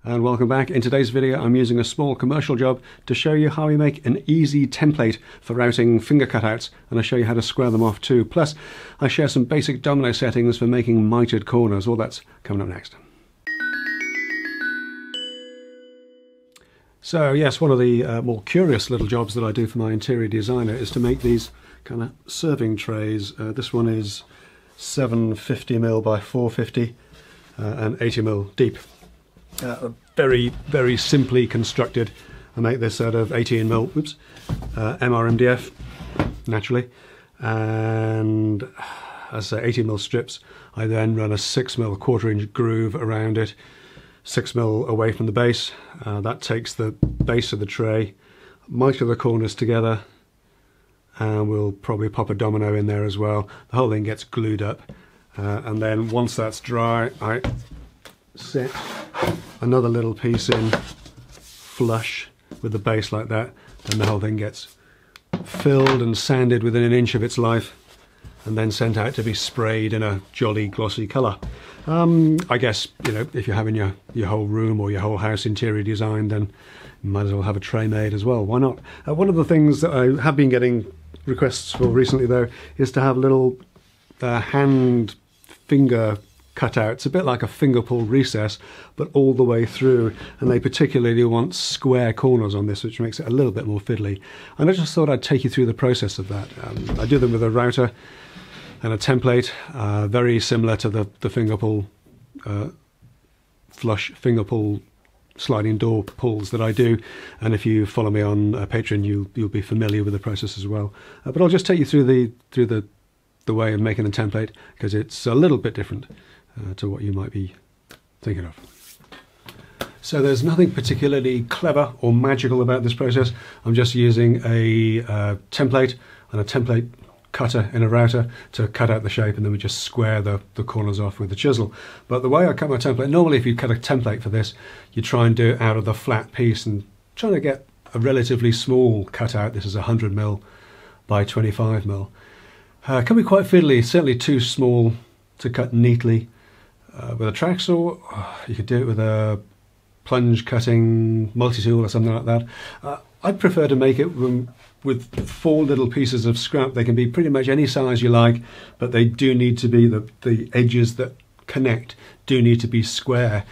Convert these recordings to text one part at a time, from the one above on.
And welcome back. In today's video I'm using a small commercial job to show you how we make an easy template for routing finger cutouts, and I show you how to square them off too. Plus I share some basic domino settings for making mitered corners. All that's coming up next. So yes, one of the more curious little jobs that I do for my interior designer is to make these kind of serving trays. This one is 750mm by 450 and 80mm deep. Very simply constructed. I make this out of 18mm MRMDF naturally, and as I say 18mm strips. I then run a 6mm 1/4" groove around it, 6mm away from the base. That takes the base of the tray, mitre the corners together, and we'll probably pop a domino in there as well. The whole thing gets glued up, and then once that's dry I set another little piece in flush with the base like that, and the whole thing gets filled and sanded within an inch of its life and then sent out to be sprayed in a jolly glossy colour. I guess, you know, if you're having your whole room or your whole house interior designed, then you might as well have a tray made as well. Why not? One of the things that I have been getting requests for recently though is to have little hand finger cutouts, a bit like a finger pull recess, but all the way through, and they particularly want square corners on this, which makes it a little bit more fiddly. And I just thought I'd take you through the process of that. I do them with a router and a template, very similar to the finger pull, flush finger pull sliding door pulls that I do, and if you follow me on Patreon you'll be familiar with the process as well. But I'll just take you through the way of making the template, because it's a little bit different to what you might be thinking of. So there's nothing particularly clever or magical about this process. I'm just using a template and a template cutter in a router to cut out the shape, and then we just square the corners off with the chisel. But the way I cut my template, normally if you cut a template for this, you try and do it out of the flat piece and trying to get a relatively small cutout. This is 100mm by 25mm. Can be quite fiddly, certainly too small to cut neatly. With a track saw, you could do it with a plunge cutting multi-tool or something like that. I'd prefer to make it with 4 little pieces of scrap. They can be pretty much any size you like, but they do need to be, the edges that connect do need to be square.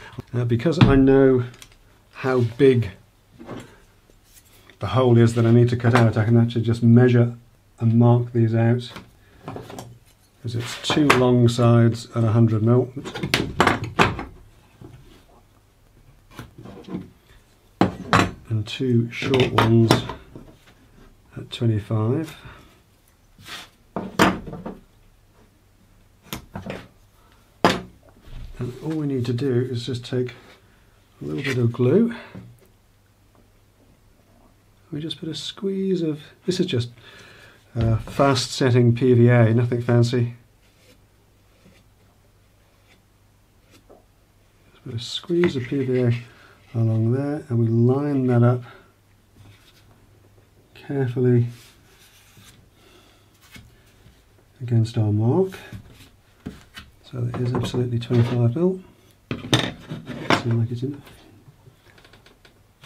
Because I know how big the hole is that I need to cut out, I can actually just measure and mark these out, because it's 2 long sides at 100mm and 2 short ones at 25. And all we need to do is just take a little bit of glue. We just put a squeeze of, this is just fast setting PVA, nothing fancy. Just put a squeeze of PVA along there, and we line that up carefully against our mark. So that is absolutely 25mm. Seems like it's enough.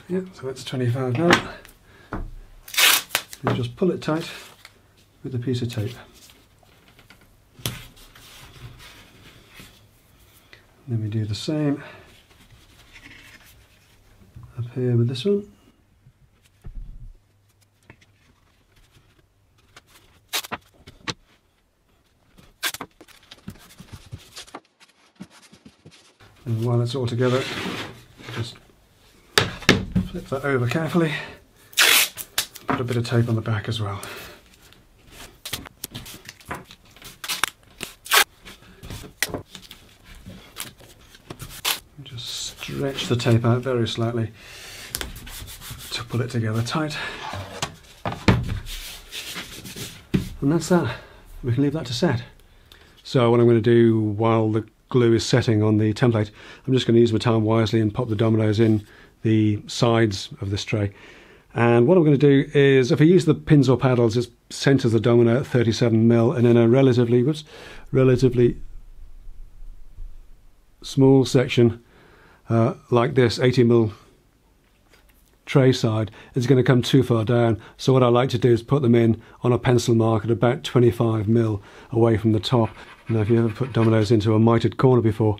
Yeah, so that's 25mm. And just pull it tight with a piece of tape. And then we do the same up here with this one. And while it's all together, just flip that over carefully. Put a bit of tape on the back as well. Just stretch the tape out very slightly to pull it together tight. And that's that. We can leave that to set. So what I'm going to do while the glue is setting on the template, I'm just going to use my time wisely and pop the dominoes in the sides of this tray. And what I'm going to do is, if I use the pins or paddles, just centre the domino at 37mm, and in a relatively small section like this 80mm tray side, is going to come too far down. So what I like to do is put them in on a pencil mark at about 25mm away from the top. Now if you ever put dominoes into a mitered corner before,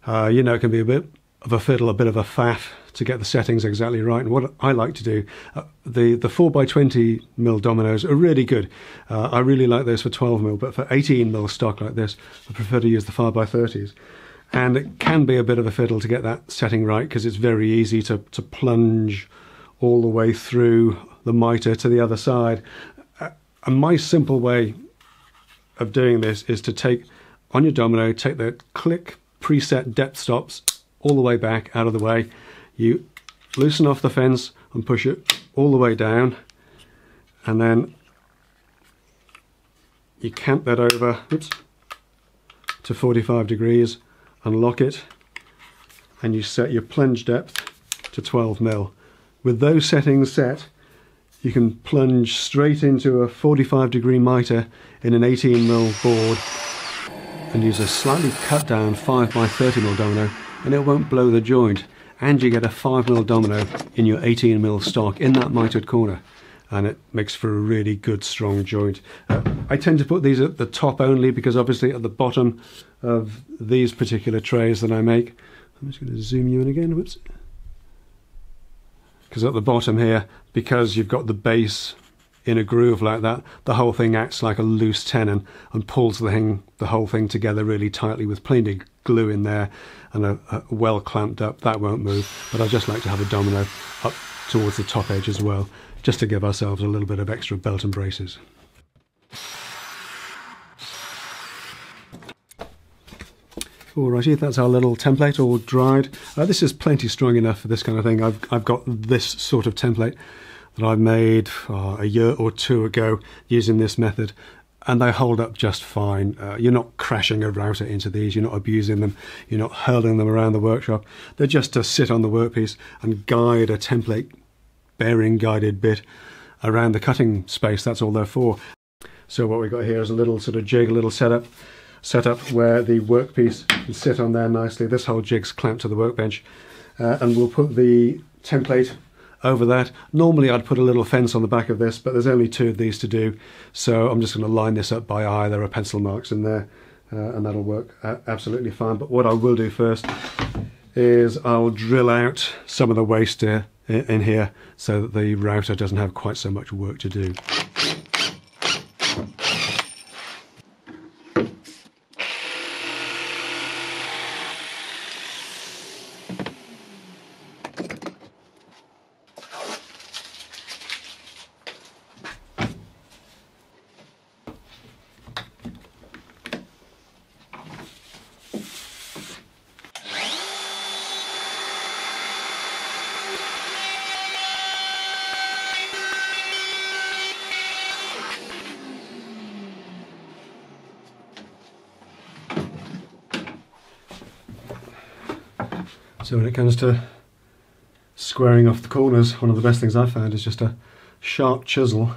you know it can be a bit of a fiddle, a bit of a faff to get the settings exactly right. And what I like to do, the 4x20mm dominoes are really good. I really like those for 12mm, but for 18mm stock like this, I prefer to use the 5x30s. And it can be a bit of a fiddle to get that setting right, because it's very easy to plunge all the way through the mitre to the other side. And my simple way of doing this is to take, on your domino, take the click preset depth stops all the way back out of the way. You loosen off the fence and push it all the way down, and then you cant that over, oops, to 45 degrees and lock it, and you set your plunge depth to 12mm. With those settings set, you can plunge straight into a 45-degree mitre in an 18mm board and use a slightly cut down 5x30mm domino, and it won't blow the joint, and you get a 5mm domino in your 18mm stock in that mitered corner, and it makes for a really good strong joint. I tend to put these at the top only, because obviously at the bottom of these particular trays that I make, I'm just going to zoom you in again, whoops, because at the bottom here, because you've got the base in a groove like that, the whole thing acts like a loose tenon and pulls the whole thing together really tightly with plenty of glue in there and a well clamped up. That won't move, but I just like to have a domino up towards the top edge as well, just to give ourselves a little bit of extra belt and braces. Alrighty, that's our little template all dried. This is plenty strong enough for this kind of thing. I've got this sort of template that I made a year or two ago using this method, and they hold up just fine. You're not crashing a router into these, you're not abusing them, you're not hurling them around the workshop. They're just to sit on the workpiece and guide a template bearing guided bit around the cutting space. That's all they're for. So what we've got here is a little sort of jig, a little setup where the workpiece can sit on there nicely. This whole jig's clamped to the workbench, and we'll put the template over that. Normally I'd put a little fence on the back of this, but there's only two of these to do, so I'm just going to line this up by eye. There are pencil marks in there, and that'll work absolutely fine. But what I will do first is I'll drill out some of the waste in here so that the router doesn't have quite so much work to do. So when it comes to squaring off the corners, one of the best things I've found is just a sharp chisel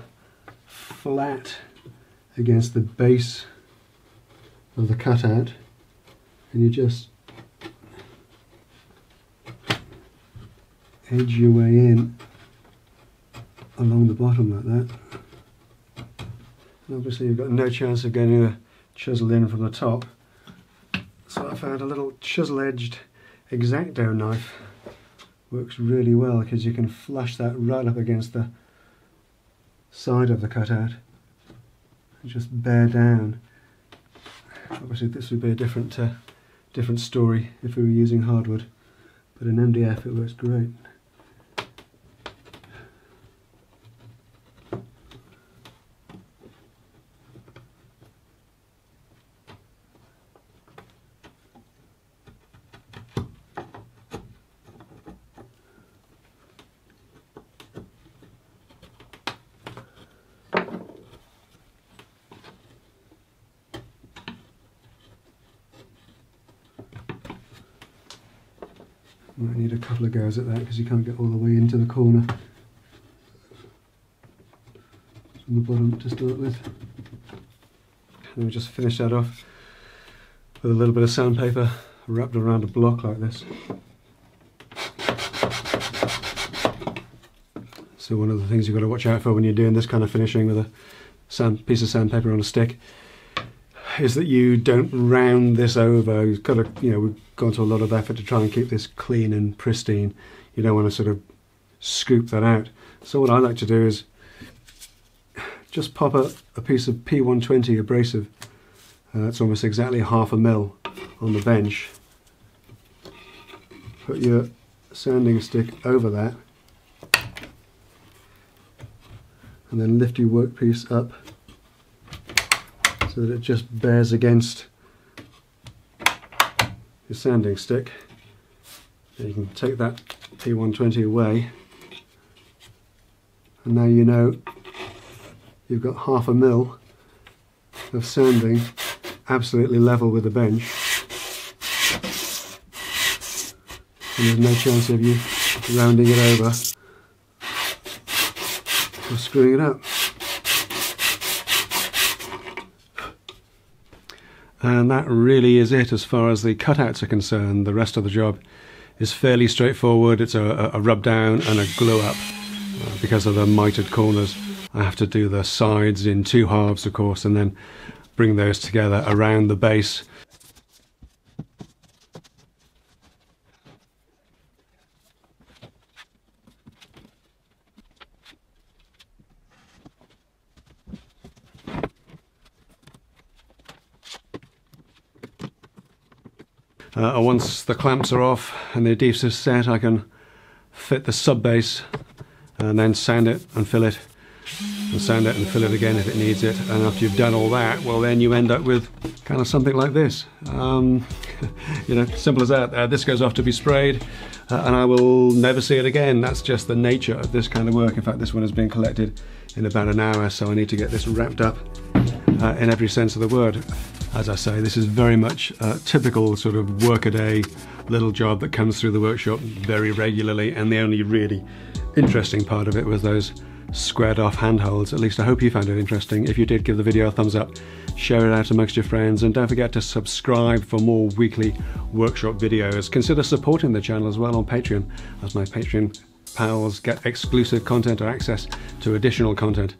flat against the base of the cutout, and you just edge your way in along the bottom like that. And obviously you've got no chance of getting a chisel in from the top, so I found a little chisel-edged X-Acto knife works really well, because you can flush that right up against the side of the cutout and just bear down. Obviously this would be a different story if we were using hardwood, but in MDF it works great. Might need a couple of goes at that because you can't get all the way into the corner from the bottom to start with. And we just finish that off with a little bit of sandpaper wrapped around a block like this. So one of the things you've got to watch out for when you're doing this kind of finishing with a piece of sandpaper on a stick is that you don't round this over. You've got to, you know, we've gone to a lot of effort to try and keep this clean and pristine. You don't want to sort of scoop that out. So what I like to do is just pop a piece of P120 abrasive. That's almost exactly 1/2 mil on the bench. Put your sanding stick over that, and then lift your workpiece up so that it just bears against your sanding stick. And you can take that P120 away, and now you know you've got 1/2 mil of sanding absolutely level with the bench, and there's no chance of you rounding it over or screwing it up. And that really is it as far as the cutouts are concerned. The rest of the job is fairly straightforward. It's a rub down and a glue up. Because of the mitred corners, I have to do the sides in 2 halves, of course, and then bring those together around the base. Once the clamps are off and the adhesive set, I can fit the sub base and then sand it and fill it, and sand it and fill it again if it needs it. And after you've done all that, well, then you end up with kind of something like this. You know, simple as that. This goes off to be sprayed, and I will never see it again. That's just the nature of this kind of work. In fact, this one has been collected in about an hour, so I need to get this wrapped up in every sense of the word. As I say, this is very much a typical sort of work-a-day little job that comes through the workshop very regularly, and the only really interesting part of it was those squared off handholds. At least I hope you found it interesting. If you did, give the video a thumbs up, share it out amongst your friends, and don't forget to subscribe for more weekly workshop videos. Consider supporting the channel as well on Patreon, as my Patreon pals get exclusive content or access to additional content.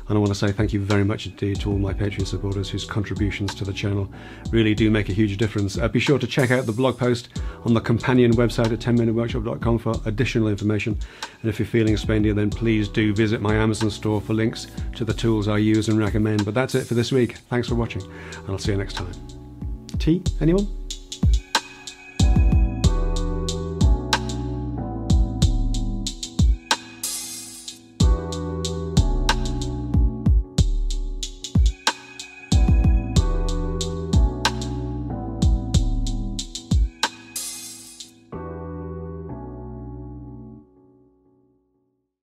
And I want to say thank you very much indeed to all my Patreon supporters whose contributions to the channel really do make a huge difference. Be sure to check out the blog post on the companion website at 10minuteworkshop.com for additional information. And if you're feeling spendy, then please do visit my Amazon store for links to the tools I use and recommend. But that's it for this week. Thanks for watching, and I'll see you next time. Tea? Anyone?